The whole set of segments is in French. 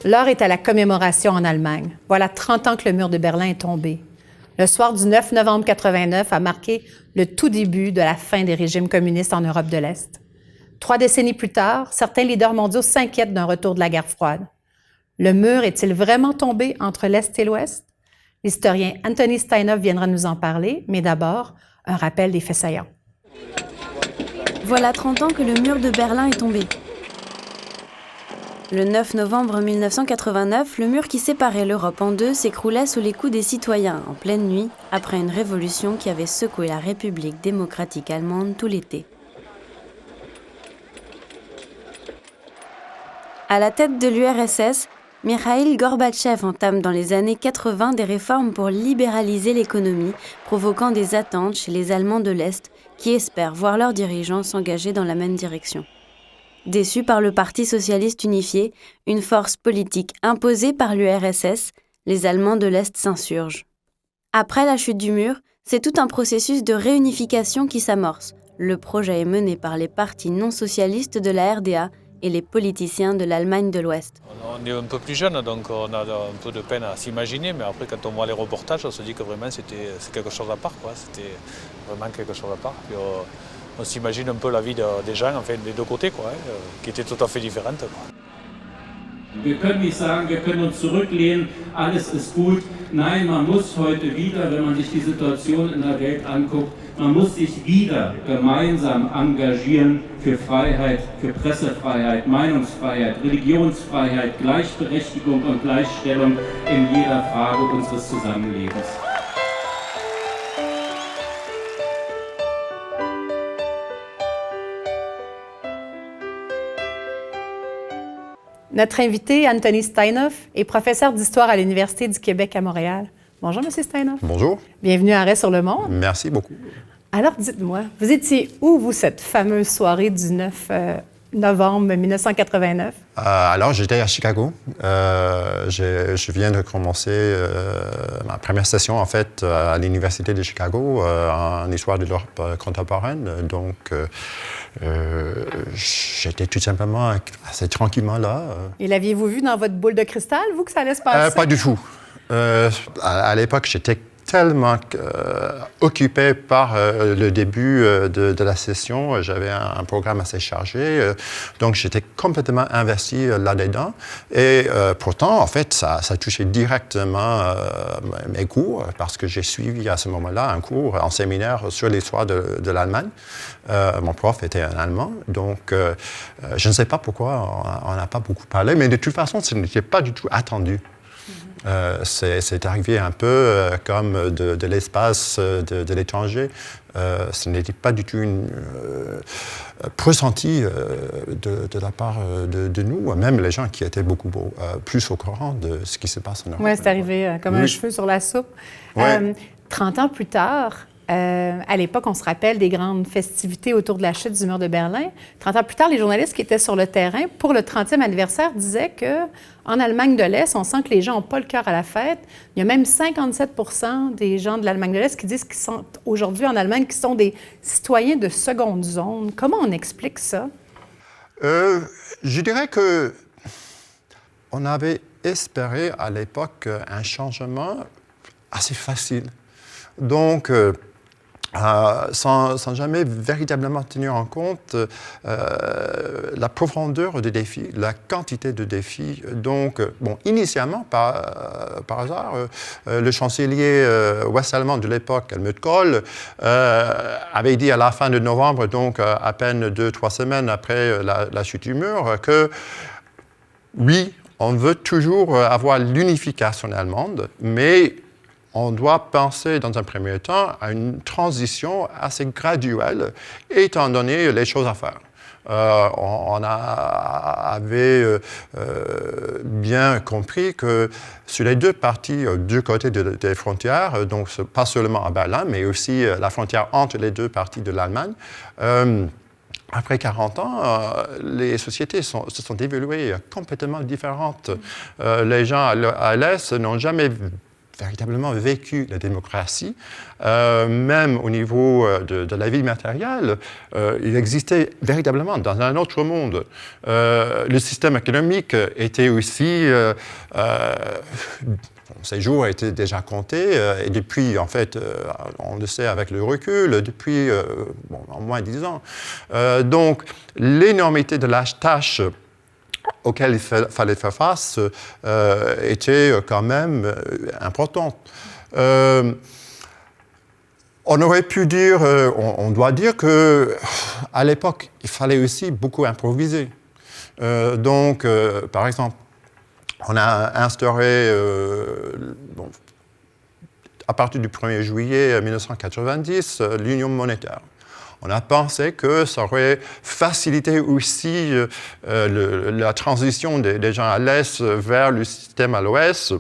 L'heure est à la commémoration en Allemagne. Voilà 30 ans que le mur de Berlin est tombé. Le soir du 9 novembre 89 a marqué le tout début de la fin des régimes communistes en Europe de l'Est. 3 décennies plus tard, certains leaders mondiaux s'inquiètent d'un retour de la guerre froide. Le mur est-il vraiment tombé entre l'Est et l'Ouest? L'historien Anthony Steinhoff viendra nous en parler, mais d'abord, un rappel des faits saillants. Voilà 30 ans que le mur de Berlin est tombé. Le 9 novembre 1989, le mur qui séparait l'Europe en deux s'écroulait sous les coups des citoyens en pleine nuit, après une révolution qui avait secoué la République démocratique allemande tout l'été. À la tête de l'URSS, Mikhaïl Gorbatchev entame dans les années 80 des réformes pour libéraliser l'économie, provoquant des attentes chez les Allemands de l'Est qui espèrent voir leurs dirigeants s'engager dans la même direction. Déçus par le Parti socialiste unifié, une force politique imposée par l'URSS, les Allemands de l'Est s'insurgent. Après la chute du mur, c'est tout un processus de réunification qui s'amorce. Le projet est mené par les partis non socialistes de la RDA et les politiciens de l'Allemagne de l'Ouest. On est un peu plus jeune, donc on a un peu de peine à s'imaginer, mais après quand on voit les reportages, on se dit que vraiment c'est quelque chose à part, quoi. C'était vraiment quelque chose à part. Puis, on s'imagine un peu la vie des gens, enfin des deux côtés, quoi, qui était tout à fait différente, quoi. Wir können nicht sagen, wir können uns zurücklehnen, alles ist gut. Nein, man muss heute wieder, wenn man sich die Situation in der Welt anguckt, man muss sich wieder gemeinsam engagieren für Freiheit, für Pressefreiheit, Meinungsfreiheit, Religionsfreiheit, Gleichberechtigung und Gleichstellung in jeder Frage unseres Zusammenlebens. Notre invité, Anthony Steinhoff, est professeur d'histoire à l'Université du Québec à Montréal. Bonjour, M. Steinhoff. Bonjour. Bienvenue à Arrêt sur le monde. Merci beaucoup. Alors, dites-moi, vous étiez où, vous, cette fameuse soirée du 9 novembre 1989? Alors, j'étais à Chicago. Je viens de commencer ma première session, en fait, à l'Université de Chicago, en histoire de l'Europe contemporaine. Donc, j'étais tout simplement assez tranquillement là. Et l'aviez-vous vu dans votre boule de cristal, vous, que ça allait se passer? Pas du tout. À l'époque, j'étais tellement occupé par le début de la session. J'avais un programme assez chargé, donc j'étais complètement investi là-dedans. Et pourtant, en fait, ça touchait directement mes cours, parce que j'ai suivi à ce moment-là un cours en séminaire sur l'histoire de l'Allemagne. Mon prof était un Allemand, donc je ne sais pas pourquoi on n'a pas beaucoup parlé, mais de toute façon, ce n'était pas du tout attendu. C'est arrivé un peu comme de l'espace de l'étranger. Ce n'était pas du tout pressenti de la part de nous, même les gens qui étaient beaucoup plus au courant de ce qui se passe en Europe. Oui, c'est arrivé comme un cheveu sur la soupe. Ouais. 30 ans plus tard, à l'époque, on se rappelle des grandes festivités autour de la chute du mur de Berlin. 30 ans plus tard, les journalistes qui étaient sur le terrain pour le 30e anniversaire disaient qu'en Allemagne de l'Est, on sent que les gens n'ont pas le cœur à la fête. Il y a même 57 % des gens de l'Allemagne de l'Est qui disent qu'ils sont aujourd'hui en Allemagne, qui sont des citoyens de seconde zone. Comment on explique ça? Je dirais que on avait espéré à l'époque un changement assez facile. Donc, sans jamais véritablement tenir en compte la profondeur des défis, la quantité de défis. Donc, initialement, par hasard, le chancelier ouest-allemand de l'époque, Helmut Kohl, avait dit à la fin de novembre, donc à peine 2-3 semaines après la chute du mur, que oui, on veut toujours avoir l'unification allemande, mais on doit penser dans un premier temps à une transition assez graduelle, étant donné les choses à faire. On avait bien compris que sur les deux parties, deux côtés des frontières, donc pas seulement à Berlin, mais aussi la frontière entre les deux parties de l'Allemagne, après 40 ans, les sociétés se sont évoluées complètement différentes. Les gens à l'Est n'ont jamais véritablement vécu la démocratie, même au niveau de la vie matérielle, il existait véritablement dans un autre monde. Le système économique était aussi... ces jours étaient déjà comptés, et depuis, en fait, on le sait avec le recul, depuis au moins 10 ans. Donc, l'énormité de la tâche auquel il fallait faire face était quand même importante. On aurait pu dire, on doit dire qu'à l'époque, il fallait aussi beaucoup improviser. Donc, par exemple, on a instauré, à partir du 1er juillet 1990, l'union monétaire. On a pensé que ça aurait facilité aussi la transition des gens à l'Est vers le système à l'Ouest.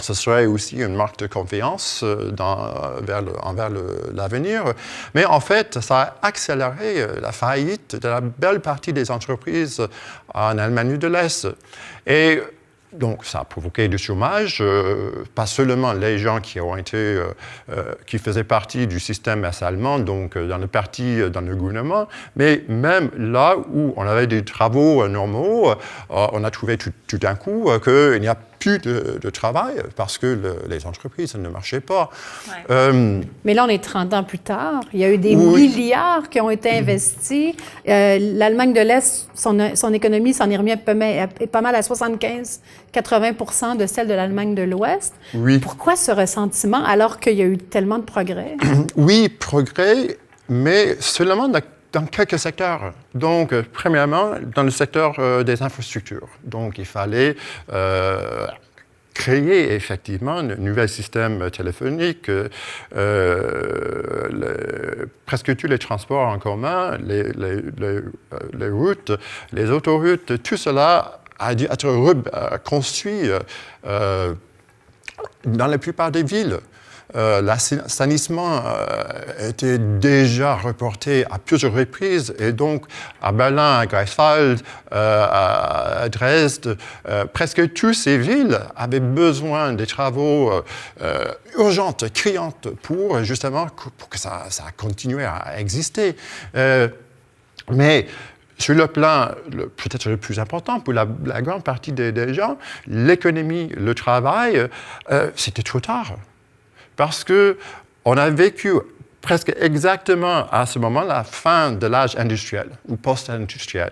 Ce serait aussi une marque de confiance envers l'avenir. Mais en fait, ça a accéléré la faillite de la belle partie des entreprises en Allemagne de l'Est. Et donc, ça a provoqué du chômage, pas seulement les gens qui faisaient partie du système allemand, donc dans le gouvernement, mais même là où on avait des travaux normaux, on a trouvé tout d'un coup qu'il n'y a plus de travail parce que les entreprises ne marchaient pas. Ouais. Mais là, on est 30 ans plus tard. Il y a eu des milliards qui ont été investis. L'Allemagne de l'Est, son économie s'en est remis pas mal à 75-80% de celle de l'Allemagne de l'Ouest. Oui. Pourquoi ce ressentiment alors qu'il y a eu tellement de progrès? Oui, progrès, mais seulement dans quelques secteurs. Donc, premièrement, dans le secteur des infrastructures. Donc, il fallait créer effectivement un nouvel système téléphonique, presque tous les transports en commun, les routes, les autoroutes, tout cela a dû être construit dans la plupart des villes. L'assainissement était déjà reporté à plusieurs reprises et donc à Berlin, à Greifswald, à Dresde, presque toutes ces villes avaient besoin des travaux urgents, criants pour justement pour que ça continue à exister. Mais sur le plan peut-être le plus important pour la grande partie des gens, l'économie, le travail, c'était trop tard. Parce qu'on a vécu presque exactement à ce moment la fin de l'âge industriel ou post-industriel.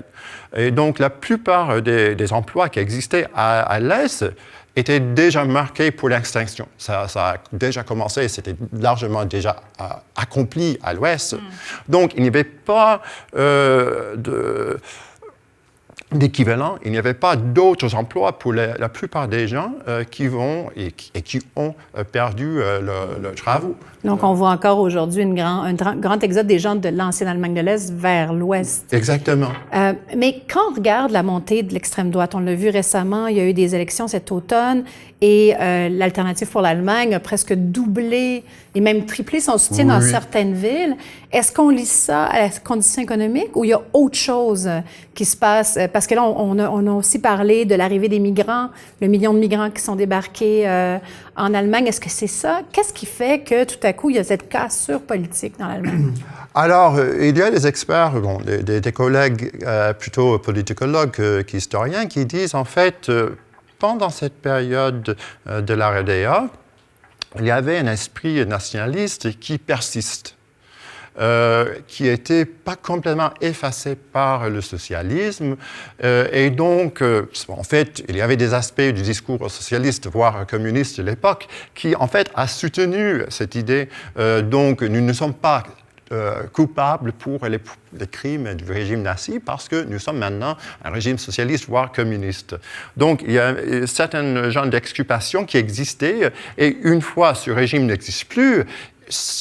Et donc, la plupart des emplois qui existaient à l'Est étaient déjà marqués pour l'extinction. Ça a déjà commencé, c'était largement déjà accompli à l'Ouest. Donc, il n'y avait pas d'équivalent, il n'y avait pas d'autres emplois pour la plupart des gens qui ont perdu leurs travaux. Donc, on voit encore aujourd'hui un grand exode des gens de l'ancienne Allemagne de l'Est vers l'Ouest. Exactement. Mais quand on regarde la montée de l'extrême droite, on l'a vu récemment, il y a eu des élections cet automne et l'Alternative pour l'Allemagne a presque doublé et même triplé son soutien dans certaines villes. Est-ce qu'on lit ça à la condition économique ou il y a autre chose qui se passe? Parce que là, on a aussi parlé de l'arrivée des migrants, le million de migrants qui sont débarqués en Allemagne. Est-ce que c'est ça? Qu'est-ce qui fait que tout à coup, il y a cette cassure politique dans l'Allemagne? Alors, il y a des experts, des collègues plutôt politicologues qu'historiens qui disent en fait, pendant cette période de la RDA, il y avait un esprit nationaliste qui persiste. Qui n'était pas complètement effacé par le socialisme. Et donc, en fait, il y avait des aspects du discours socialiste, voire communiste de l'époque, qui, en fait, a soutenu cette idée. Donc, nous ne sommes pas coupables pour les crimes du régime nazi parce que nous sommes maintenant un régime socialiste, voire communiste. Donc, il y a certains genres d'exculpation qui existaient et une fois ce régime n'existe plus,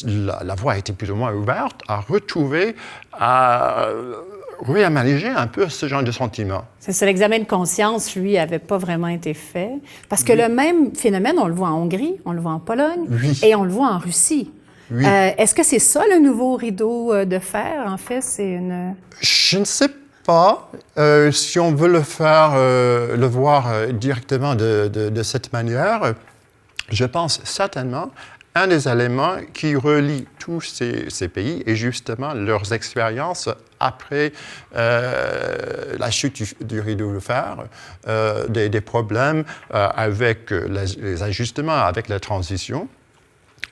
la voie a été plus ou moins ouverte à retrouver, à réaménager un peu ce genre de sentiment. C'est ça, l'examen de conscience, lui, n'avait pas vraiment été fait. Parce que le même phénomène, on le voit en Hongrie, on le voit en Pologne et on le voit en Russie. Oui. Est-ce que c'est ça le nouveau rideau de fer, en fait? Je ne sais pas si on veut le voir directement de cette manière. je pense certainement, un des éléments qui relie tous ces pays est justement leurs expériences après la chute du rideau de fer, des problèmes avec les ajustements, avec la transition.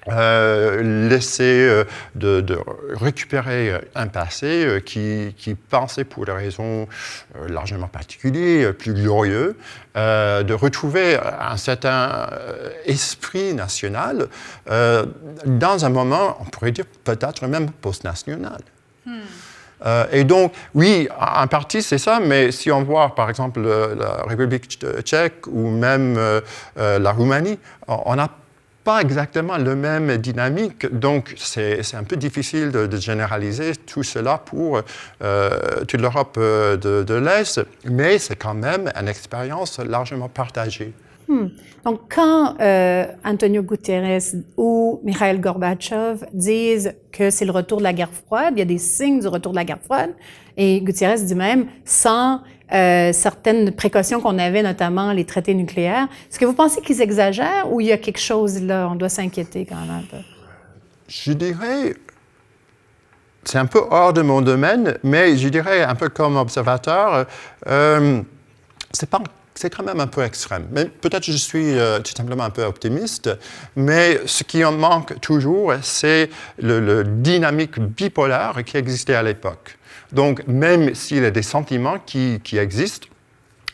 L'essai de récupérer un passé qui pensait pour des raisons largement particulières, plus glorieux, de retrouver un certain esprit national dans un moment, on pourrait dire peut-être même post-national. Et donc, oui, en partie, c'est ça, mais si on voit, par exemple, la République tchèque ou même la Roumanie, on n'a pas exactement la même dynamique, donc c'est un peu difficile de généraliser tout cela pour toute l'Europe de l'Est, mais c'est quand même une expérience largement partagée. Donc, quand Antonio Guterres ou Mikhail Gorbatchev disent que c'est le retour de la guerre froide, il y a des signes du retour de la guerre froide, et Guterres dit même sans certaines précautions qu'on avait, notamment les traités nucléaires. Est-ce que vous pensez qu'ils exagèrent ou il y a quelque chose là, on doit s'inquiéter quand même un peu? Je dirais, c'est un peu hors de mon domaine, mais je dirais un peu comme observateur, c'est quand même un peu extrême. Mais peut-être je suis tout simplement un peu optimiste, mais ce qui en manque toujours, c'est le dynamique bipolaire qui existait à l'époque. Donc, même s'il y a des sentiments qui existent,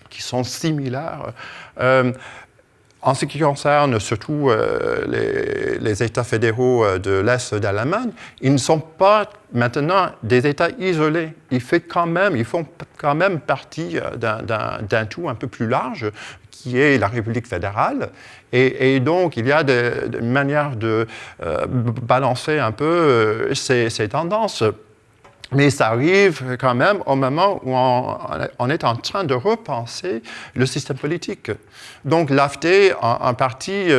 qui sont similaires, en ce qui concerne surtout les États fédéraux de l'Est de l'Allemagne, ils ne sont pas maintenant des États isolés. Ils font quand même partie d'un tout un peu plus large, qui est la République fédérale. Et donc, il y a des manières de balancer un peu ces tendances. Mais ça arrive quand même au moment où on est en train de repenser le système politique. Donc l'AfD, en partie,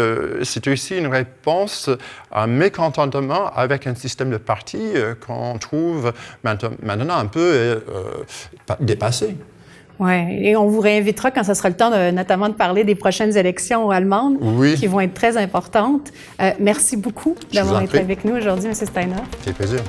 c'est aussi une réponse à un mécontentement avec un système de parti qu'on trouve maintenant un peu dépassé. Oui, et on vous réinvitera quand ce sera le temps notamment de parler des prochaines élections allemandes qui vont être très importantes. Merci beaucoup d'avoir été avec nous aujourd'hui, M. Steinhoff. C'est plaisir.